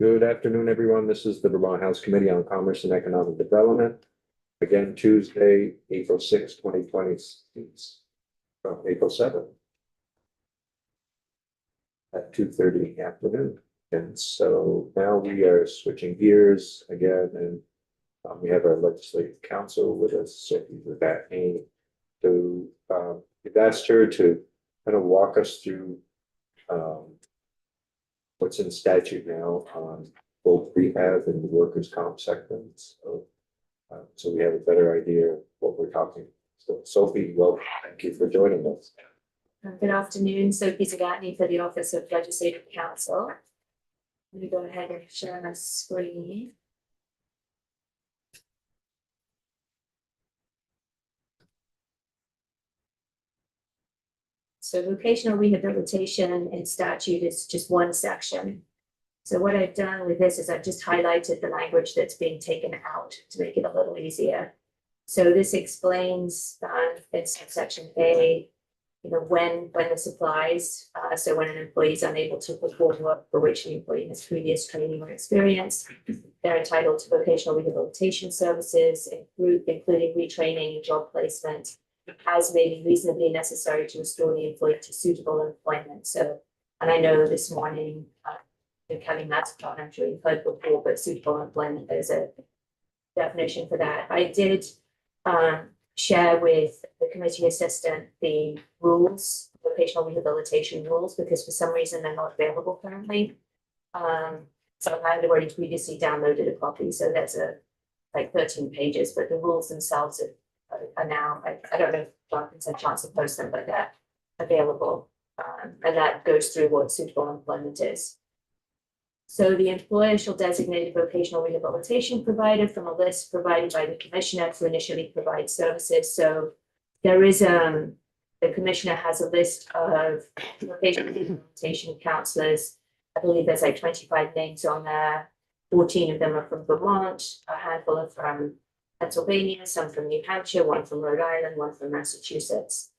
Good afternoon, everyone. This is the Vermont House Committee on Commerce and Economic Development. Again, Tuesday, April 6, 2020, from April 7th at 2:30 in the afternoon. And so now we are switching gears again, and we have our legislative counsel with us, Sophie Rabatney, to we've asked her to kind of walk us through what's in statute now on both rehab and the workers' comp segments. So we have a better idea of what we're talking. So Sophie, well, thank you for joining us. Good afternoon, Sophie Zagatny for the Office of Legislative Counsel. I'm going to go ahead and share my screen. So vocational rehabilitation in statute is just one section. So what I've done with this is I've just highlighted the language that's being taken out to make it a little easier. So this explains in subsection A, when this applies. So when an employee is unable to perform work for which the employee has previous training or experience, they're entitled to vocational rehabilitation services, including retraining and job placement, as may be reasonably necessary to restore the employee to suitable employment. So, and I know this morning, Kelly Matzcott, I'm sure you've heard before, but suitable employment, there's a definition for that. I did share with the committee assistant the rules, vocational rehabilitation rules, because for some reason they're not available currently. So I had already previously downloaded a copy, so there's like 13 pages, but the rules themselves are now, I don't know if Jonathan's had a chance to post them, but they're available. And that goes through what suitable employment is. So the employer shall designate a vocational rehabilitation provider from a list provided by the commissioner to initially provide services. So there is the commissioner has a list of vocational rehabilitation counselors. I believe there's like 25 names on there. 14 of them are from Vermont, a handful are from Pennsylvania, some from New Hampshire, one from Rhode Island, one from Massachusetts.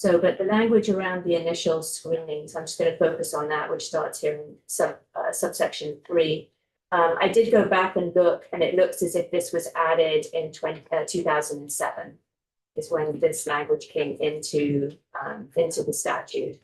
But the language around the initial screenings, I'm just going to focus on that, which starts here in subsection 3. I did go back and look, and it looks as if this was added in 2007, is when this language came into the statute.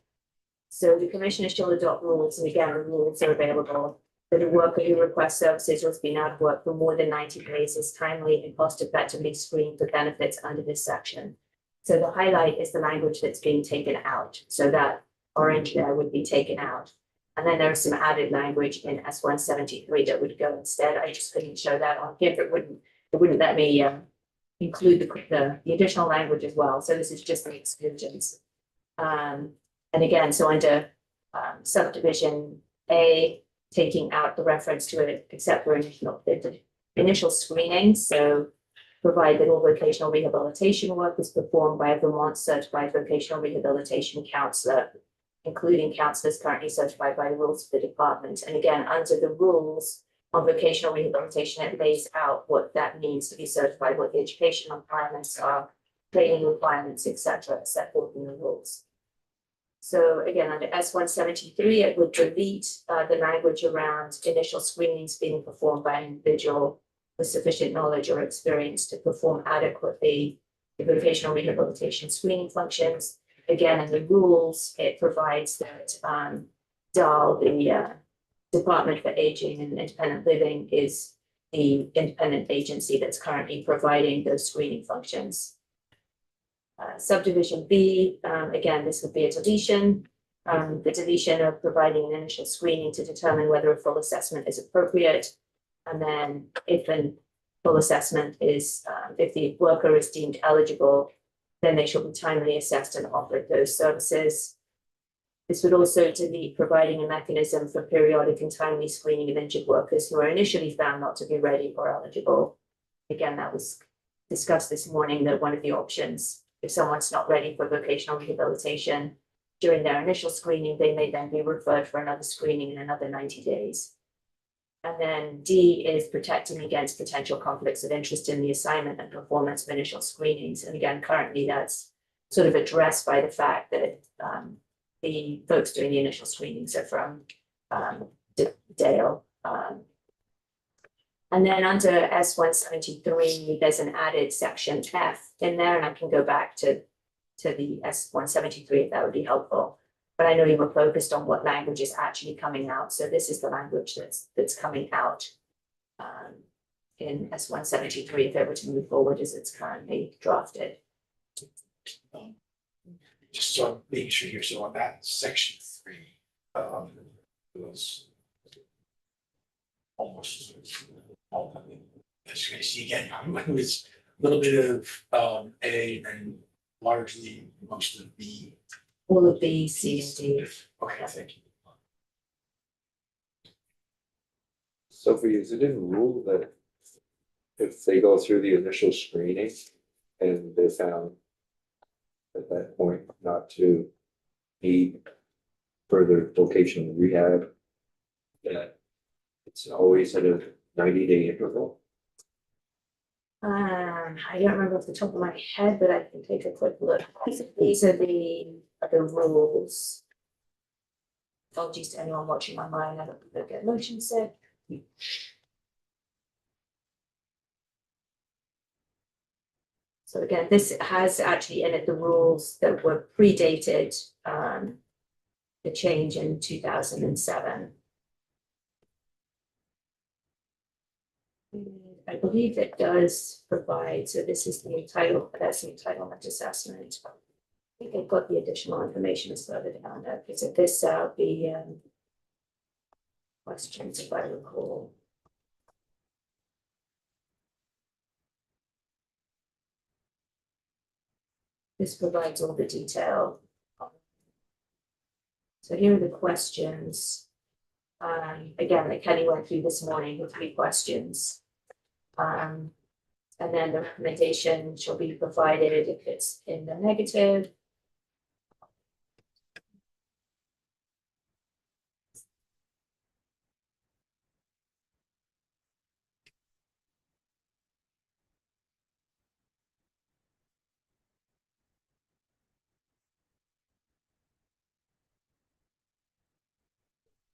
So the commissioner shall adopt rules, and again, the rules are available, that a worker who requests services or has been out of work for more than 90 days is timely and cost effectively screened for benefits under this section. So the highlight is the language that's being taken out. So that orange there would be taken out. And then there's some added language in S173 that would go instead. I just couldn't show that on here. It wouldn't let me include the additional language as well. So this is just the exclusions. And again, so under subdivision A, taking out the reference to it, except for initial screening. So provide that all vocational rehabilitation work is performed by a Vermont certified vocational rehabilitation counselor, including counselors currently certified by the rules of the department. And again, under the rules on vocational rehabilitation, it lays out what that means to be certified, what the education requirements are, training requirements, etc., set forth in the rules. So again, under S173, it would delete the language around initial screenings being performed by an individual with sufficient knowledge or experience to perform adequately the vocational rehabilitation screening functions. Again, in the rules, it provides that DAL, the Department for Aging and Independent Living, is the independent agency that's currently providing those screening functions. Subdivision B, again, this would be a deletion. The deletion of providing an initial screening to determine whether a full assessment is appropriate. And then if a full assessment is, if the worker is deemed eligible, then they shall be timely assessed and offered those services. This would also delete providing a mechanism for periodic and timely screening of injured workers who are initially found not to be ready or eligible. Again, that was discussed this morning, that one of the options, if someone's not ready for vocational rehabilitation during their initial screening, they may then be referred for another screening in another 90 days. And then D is protecting against potential conflicts of interest in the assignment and performance of initial screenings. And again, currently that's sort of addressed by the fact that the folks doing the initial screenings are from Dale. And then under S 173, there's an added section F in there, and I can go back to the S 173 if that would be helpful. But I know you were focused on what language is actually coming out, so this is the language that's coming out in S 173 if it were to move forward as it's currently drafted. Just so I'm making sure here, so on that section 3, it was almost, as you can see again, it was a little bit of A and largely most of B. All of B, C, and D. Okay, thank you. Sophie, is it in rule that if they go through the initial screening and they found at that point not to need further vocational rehab, that it's always at a 90-day interval? I don't remember off the top of my head, but I can take a quick look. These are the rules. Apologies to anyone watching online, I don't look at motion set. So again, this has actually in it the rules that were predated the change in 2007. I believe it does provide, so this is the entitlement, that's the entitlement assessment. I think I've got the additional information further down there, because if this out the questions, if I recall. This provides all the detail. So here are the questions. Again, that Kelly went through this morning with 3 questions. And then the recommendation shall be provided if it's in the negative.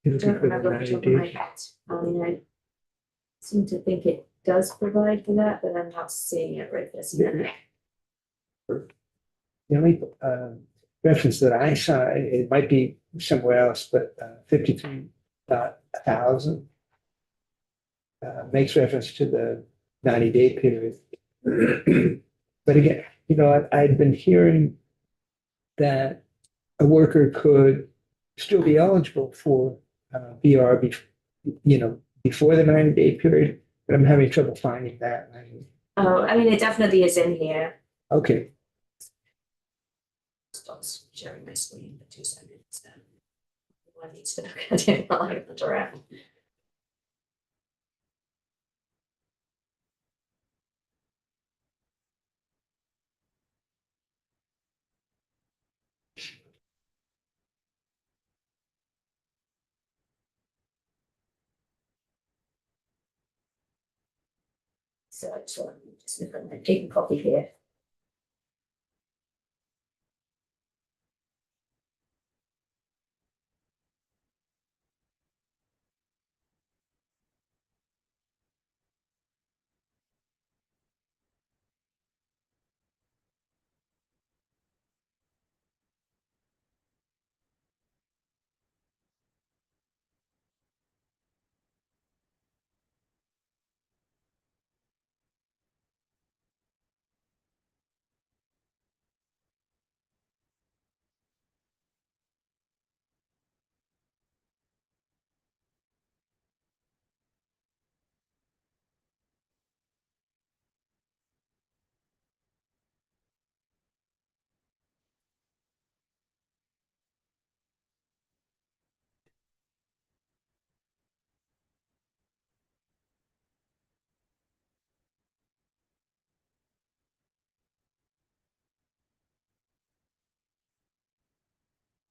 I don't remember off the top of my head. I mean, I seem to think it does provide for that, but I'm not seeing it right this minute. The only reference that I saw, it might be somewhere else, but 53,000 makes reference to the 90-day period. But again, you know, I'd been hearing that a worker could still be eligible for BR, you know, before the 90-day period, but I'm having trouble finding that. Oh, I mean, it definitely is in here. Okay. Stop sharing my screen for 2 seconds then. One needs to look at it while I look around. So I'm just taking a copy here.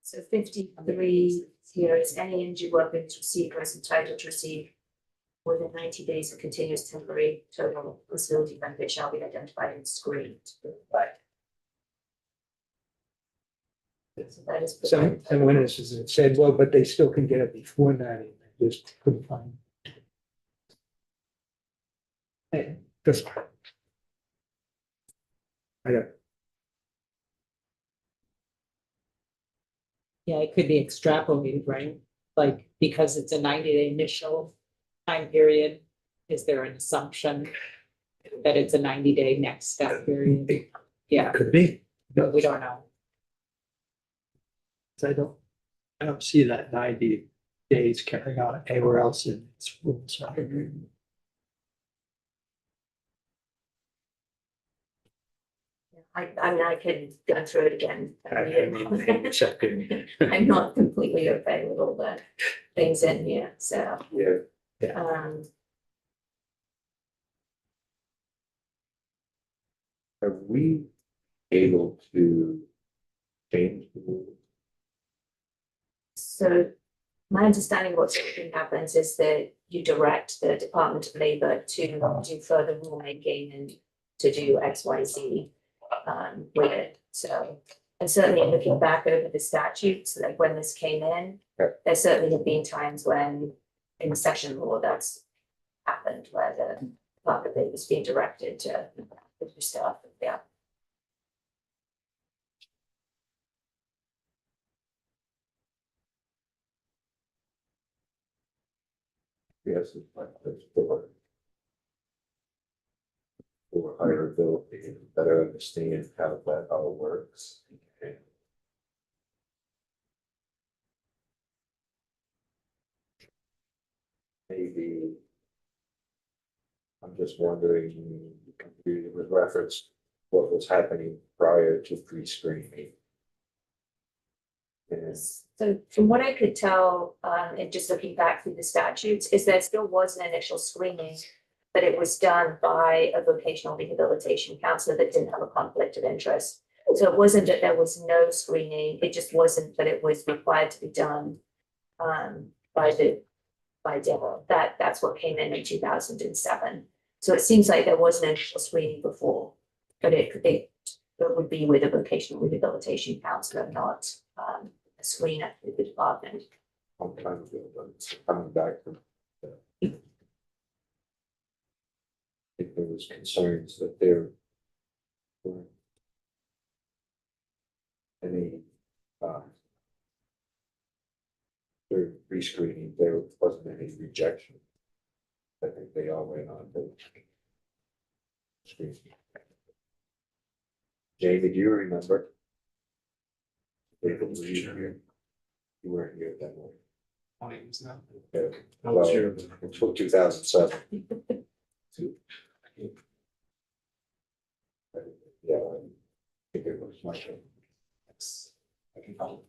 So 53 here is any injured workers receiver is entitled to receive within 90 days of continuous temporary total disability benefit shall be identified and screened. Right. So that is. Some, and when it said, well, but they still can get it before 90, I just couldn't find. Hey, that's fine. I don't, Yeah, it could be extrapolated, right? Like, because it's a 90-day initial time period, is there an assumption that it's a 90-day next step period? Yeah, Could be. but we don't know. I don't see that 90 days carrying on anywhere else in its rules. I mean, I could go through it again. I mean, except in- I'm not completely okay with all the things in here, so, Yeah, are we able to change the rule? so my understanding of what typically happens is that you direct the Department of Labor to do further rulemaking and to do X, Y, Z with it, so. And certainly looking back over the statutes, like when this came in, Yeah. there certainly have been times when in session law that's happened, where the Department of Labor is being directed to do stuff, yeah. Yes, it's like this for higher ability to better understand how that all works. And maybe I'm just wondering, with reference to what was happening prior to pre-screening. And So from what I could tell, and just looking back through the statutes, is there still was an initial screening, but it was done by a vocational rehabilitation counselor that didn't have a conflict of interest. So it wasn't that there was no screening, it just wasn't that it was required to be done by Dell. That's what came in 2007. So it seems like there was an initial screening before, but it would be with a vocational rehabilitation counselor, not a screener through the department. long time ago, but it's coming back from. I think there was concerns that there were any, during pre-screening, there wasn't any rejection. I think they all went on to screen. Jamie, do you remember? David, were you here? You weren't here that way. Yeah. I was Well, here. until 2007. Yeah, I think it was my turn. I can follow.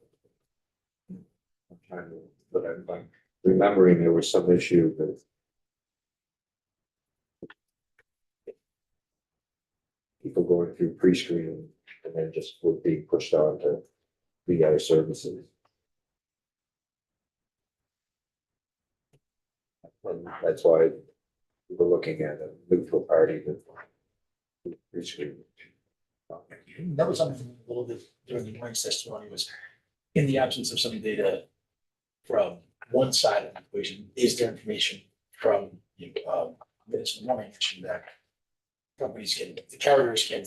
I'm trying to, but I'm remembering there was some issue with people going through pre-screening and then just were being pushed on to the other services. And that's why we were looking at a neutral party that pre-screening. That was something a little bit during the morning testimony was in the absence of some data from one side of the equation, is there information from, this morning mentioned that companies can, the carriers can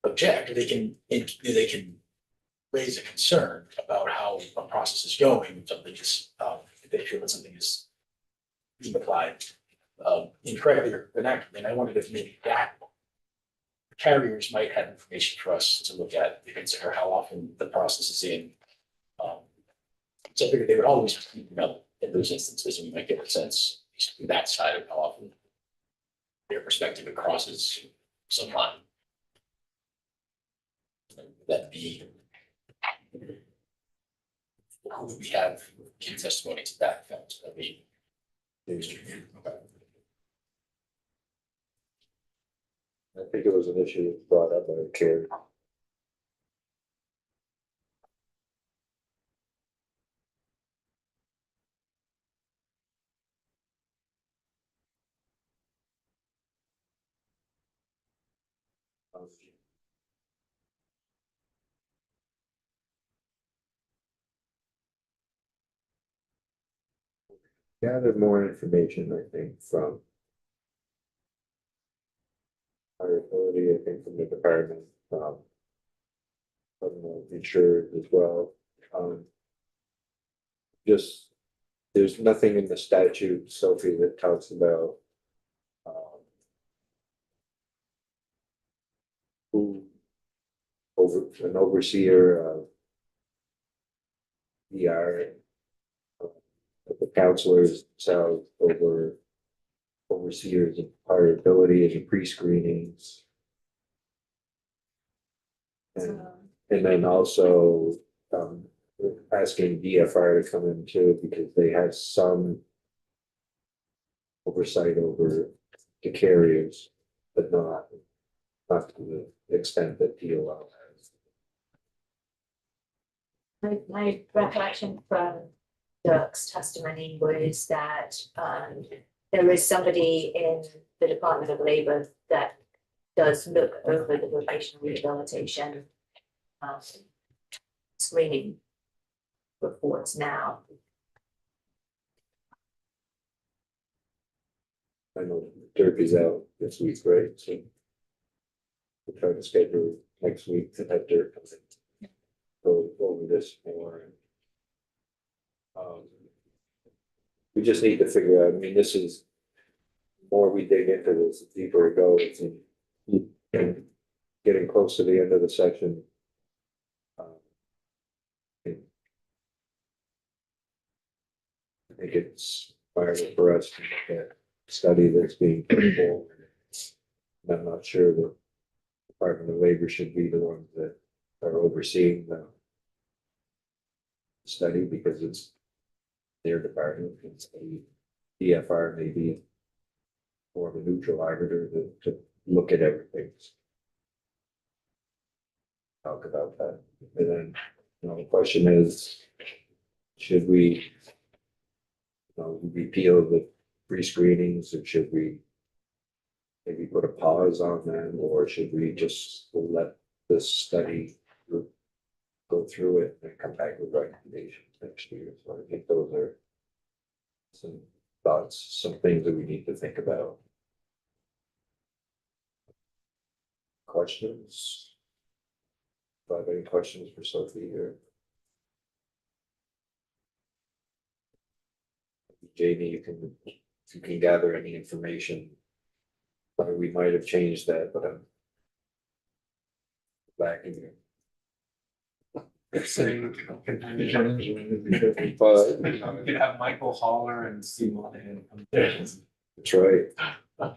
object, or they can raise a concern about how a process is going, if something is, if they feel that something is being applied incorrectly or inaccurately. And I wondered if maybe that carriers might have information for us to look at to consider how often the process is in. So I figured they would always be, in those instances, and we might get a sense, at least from that side, of how often their perspective it crosses some line. That'd be. Would we have give testimony to that effect? I mean. Okay. I think it was an issue brought up by a carrier. gather more information, I think, from our ability, I think, from the department, from the insured as well. Just, there's nothing in the statute, Sophie, that talks about who an overseer of ER, the counselors themselves overseers of hireability and the pre-screenings. And then also, asking DFR to come in too, because they have some oversight over the carriers, but not to the extent that DOL has. My recollection from Dirk's testimony was that there is somebody in the Department of Labor that does look over the vocational rehabilitation screening reports now. I know Dirk is out this week, right? So we're trying to schedule next week to have Dirk come in. Go over this more. We just need to figure out, I mean, this is, the more we dig into this, the deeper it goes, and getting close to the end of the section. I think it's vital for us to look at a study that's being put forward. I'm not sure the Department of Labor should be the ones that are overseeing the study, because it's their department. It's a DFR, maybe more of a neutral arbiter to look at everything. Talk about that. And then, the question is, should we repeal the pre-screenings, or should we maybe put a pause on them, or should we just let this study go through it and come back with recommendations next year? So I think those are some thoughts, some things that we need to think about. Questions? Do I have any questions for Sophie here? Jamie, if you can gather any information. We might have changed that, but I'm back in here. But You could have Michael Haller and Steve Monahan come there. that's right. I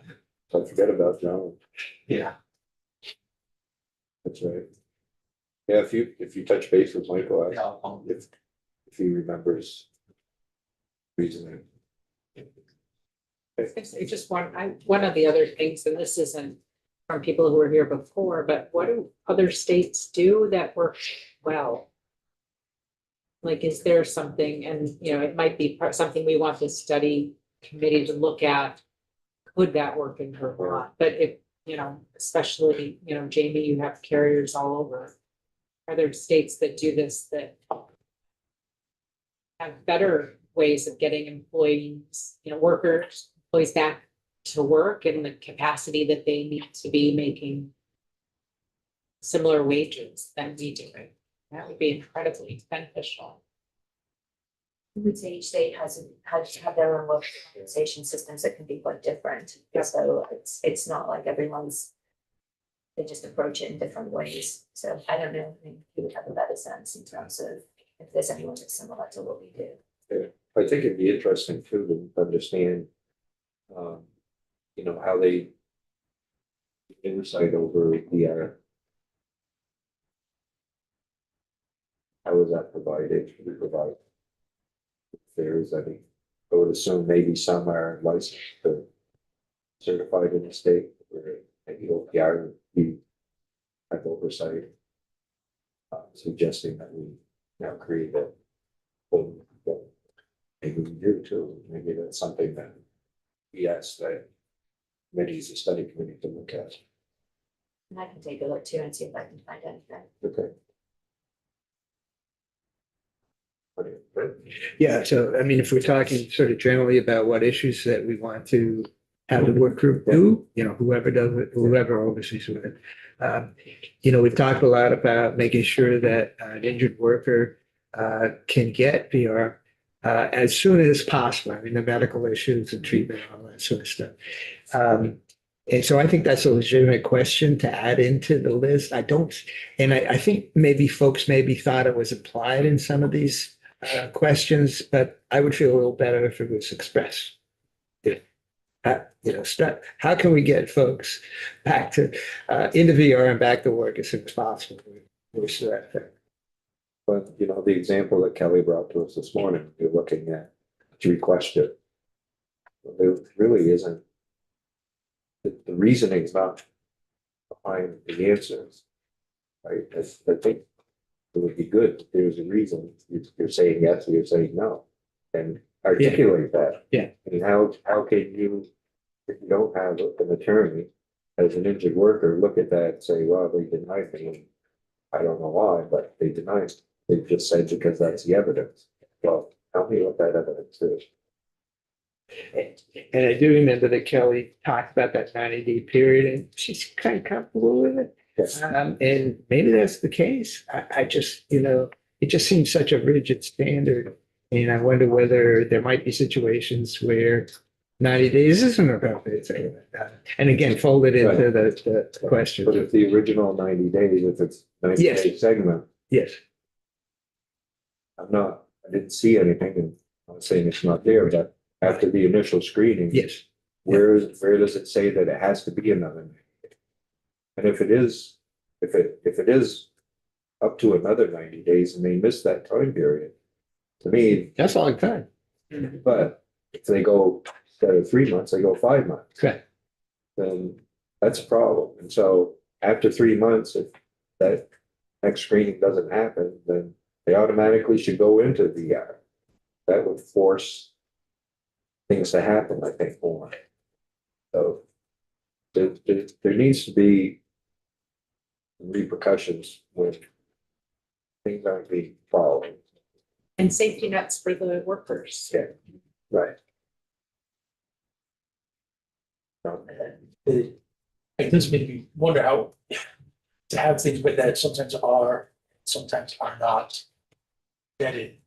forget about John. Yeah. That's right. Yeah, if you touch base with Michael, Yeah, I'll- if he remembers reasoning. It's just one of the other things, and this isn't from people who were here before, but what do other states do that works well? Like, is there something, and it might be something we want the study committee to look at. Could that work in Vermont? But if, especially, Jamie, you have carriers all over. Are there states that do this that have better ways of getting employees, employees back to work in the capacity that they need to be making similar wages than we do? That would be incredibly beneficial. I would say each state has their own work compensation systems that can be quite different. So it's not like they just approach it in different ways. So I don't know, I think you would have a better sense in terms of if there's anyone that's similar to what we do. I think it'd be interesting too to understand, how they insight over the how is that provided? We provide fares. I mean, I would assume maybe some are licensed or certified in the state, where maybe OPR would be have oversight. Suggesting that we now create a, well, maybe we do too. Maybe that's something that we ask that committees, the study committee, to look at. And I can take a look too and see if I can find anything. Okay. Yeah, so I mean, if we're talking sort of generally about what issues that we want to have the work group do, you know, whoever does it, whoever oversees it. You know, we've talked a lot about making sure that an injured worker can get PR as soon as possible. I mean, the medical issues and treatment, all that sort of stuff. And so I think that's a legitimate question to add into the list. I don't, and I think maybe folks maybe thought it was implied in some of these questions, but I would feel a little better if it was expressed. You know, how can we get folks back to into VR and back to work as soon as possible? But, you know, the example that Kelly brought to us this morning, you're looking at 3 questions. There really isn't, the reasoning is not behind the answers. Right, I think it would be good if there's a reason you're saying yes or you're saying no. And articulate that. Yeah. And how can you, if you don't have an attorney as an injured worker, look at that and say, well, they denied me. And I don't know why, but they denied. They just said because that's the evidence. Well, tell me what that evidence is. And I do remember that Kelly talked about that 90-day period, and she's kind of comfortable with it. Yes. And maybe that's the case. I just, you know, it just seems such a rigid standard. And I wonder whether there might be situations where 90 days isn't appropriate. And again, fold it into the question. But if the original 90 days, if it's 90 Yes. day segment, Yes. I didn't see anything, and I'm not saying it's not there, but after the initial screening. Yes. Where does it say that it has to be another 90 days? And if it is, if it is up to another 90 days and they miss that time period, to me, That's a long time. but if they go instead of 3 months, they go 5 months, Correct. then that's a problem. And so after 3 months, if that next screening doesn't happen, then they automatically should go into VR. That would force things to happen, I think, more. So there needs to be repercussions when things aren't being followed. And safety nets for the workers. Yeah, right. It does make me wonder how to have things with that sometimes are not vetted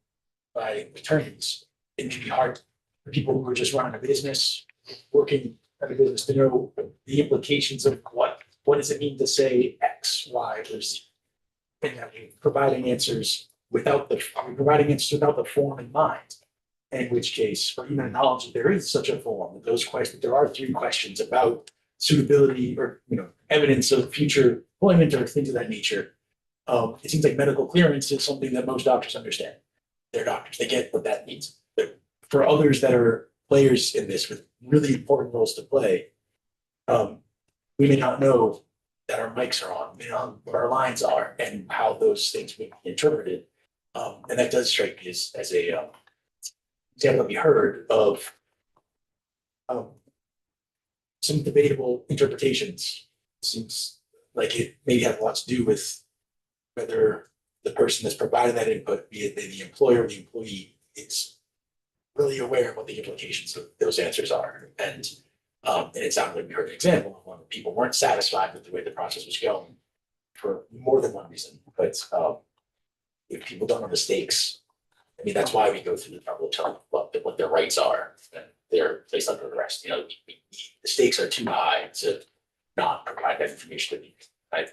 by attorneys. It may be hard for people who are just running a business, working at a business to know the implications of what does it mean to say X, Y, or Z. And that we're providing answers without the form in mind. In which case, or even knowledge that there is such a form, those questions, there are 3 questions about suitability or, you know, evidence of future employment or things of that nature. It seems like medical clearance is something that most doctors understand. They're doctors, they get what that means. But for others that are players in this with really important roles to play, we may not know that our mics are on, we don't know what our lines are and how those things may be interpreted. And that does strike me as a example that we heard of some debatable interpretations. Seems like it maybe had a lot to do with whether the person that's providing that input, be it the employer or the employee, is really aware of what the implications of those answers are. And it sounded like we heard an example of when people weren't satisfied with the way the process was going for more than one reason. But if people don't know the stakes, I mean, that's why we go through the trouble of telling what their rights are, and they're placed under arrest. You know, the stakes are too high to not provide that information. I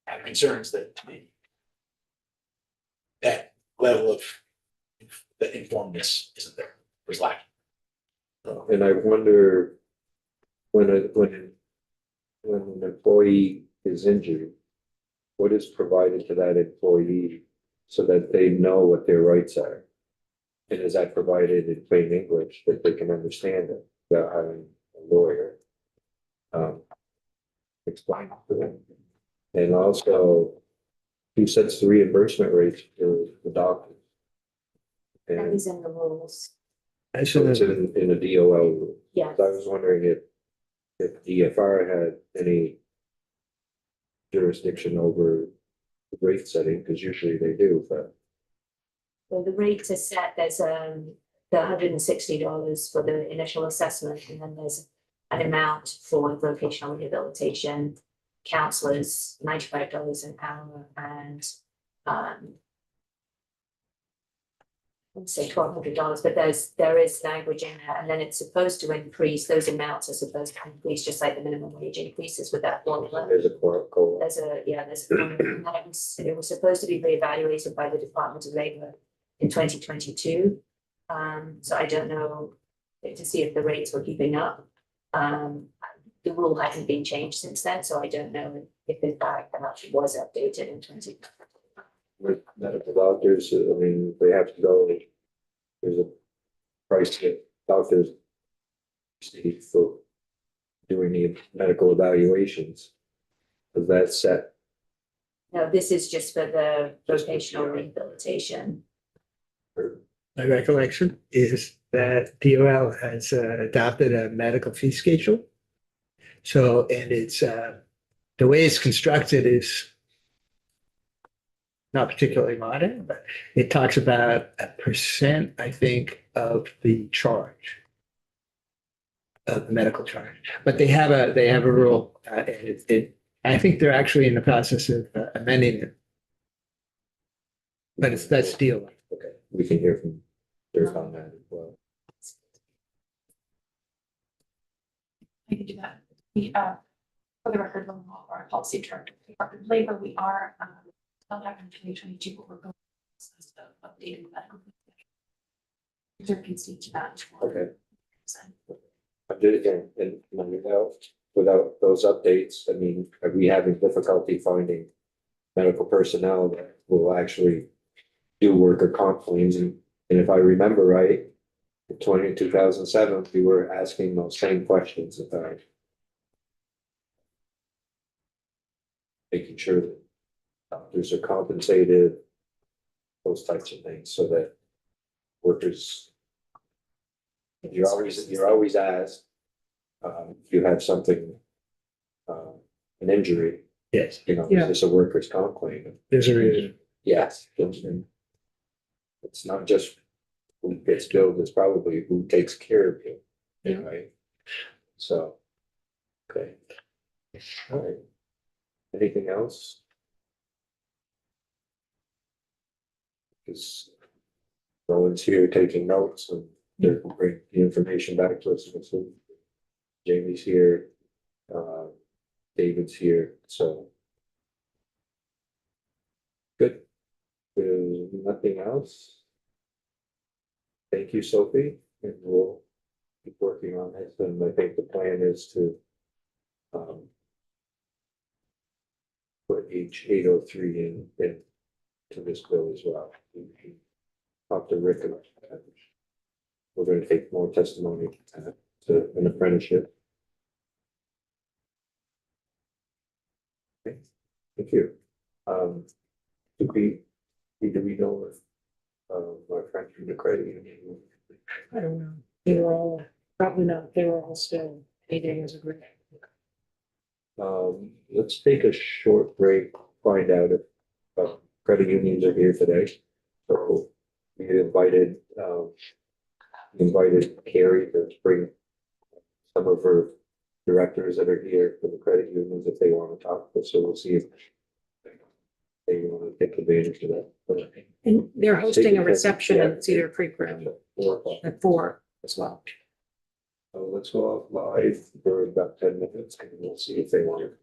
have concerns that that level of the informedness isn't there, was lacking. And I wonder when an employee is injured, what is provided to that employee so that they know what their rights are? And is that provided in plain English that they can understand it without having a lawyer explain it to them? And also, who sets the reimbursement rates for the doctors? That And is in the rules. so it's in a DOL rule. Yes. I was wondering if DFR had any jurisdiction over the rate setting, because usually they do, but So the rates are set, there's the $160 for the initial assessment, and then there's an amount for vocational rehabilitation counselors, $95 an hour, and let's say $1,200, but there is language in there, and then it's supposed to increase, those amounts are supposed to increase, just like the minimum wage increases with that formula. There's a core. There's a formula, and it was supposed to be reevaluated by the Department of Labor in 2022. So I don't know to see if the rates were keeping up. The rule hasn't been changed since then, so I don't know if in fact that actually was updated in 20. With medical doctors, I mean, they have to go, there's a price that doctors receive for doing the medical evaluations. Is that set? No, this is just for the vocational rehabilitation. My recollection is that DOL has adopted a medical fee schedule. So, and it's, the way it's constructed is not particularly modern, but it talks about 1%, I think, of the charge, of the medical charge. But they have a rule, and I think they're actually in the process of amending it. But that's DOL. Okay, we can hear from Dirk on that as well. I can do that. We, for the record, when our policy director, Department of Labor, we are, not having 2022, but we're going to update the medical. There can speak to that. Okay. I did again, and without those updates, I mean, are we having difficulty finding medical personnel that will actually do worker comp claims? And if I remember right, in 2007, we were asking those same questions about making sure that doctors are compensated, those types of things, so that workers, you're always asked, if you have something, an injury, Yes, you know, Yeah. is this a workers' comp claim? there's a reason. Yes. And it's not just who gets billed, it's probably who takes care of you. Yeah. Right? So, okay. All right. Anything else? Because no one's here taking notes and they'll bring the information back to us. So Jamie's here, David's here, so. Good. There's nothing else. Thank you, Sophie, and we'll keep working on this, and I think the plan is to put H 803 in to this bill as well. Talk to Rick about that. We're gonna take more testimony to an apprenticeship. Okay, thank you. Do we know if our friends from the credit union? I don't know. They were all, probably not, they were all still 8 days agreed. Let's take a short break, find out if credit unions are here today. So we invited Carrie to bring some of her directors that are here for the credit unions if they want to talk, so we'll see if they want to take advantage of that. But And they're hosting a reception Yeah. at Cedar Creek Room 4 o'clock. at 4 as well. So let's go off live for about 10 minutes and we'll see if they want to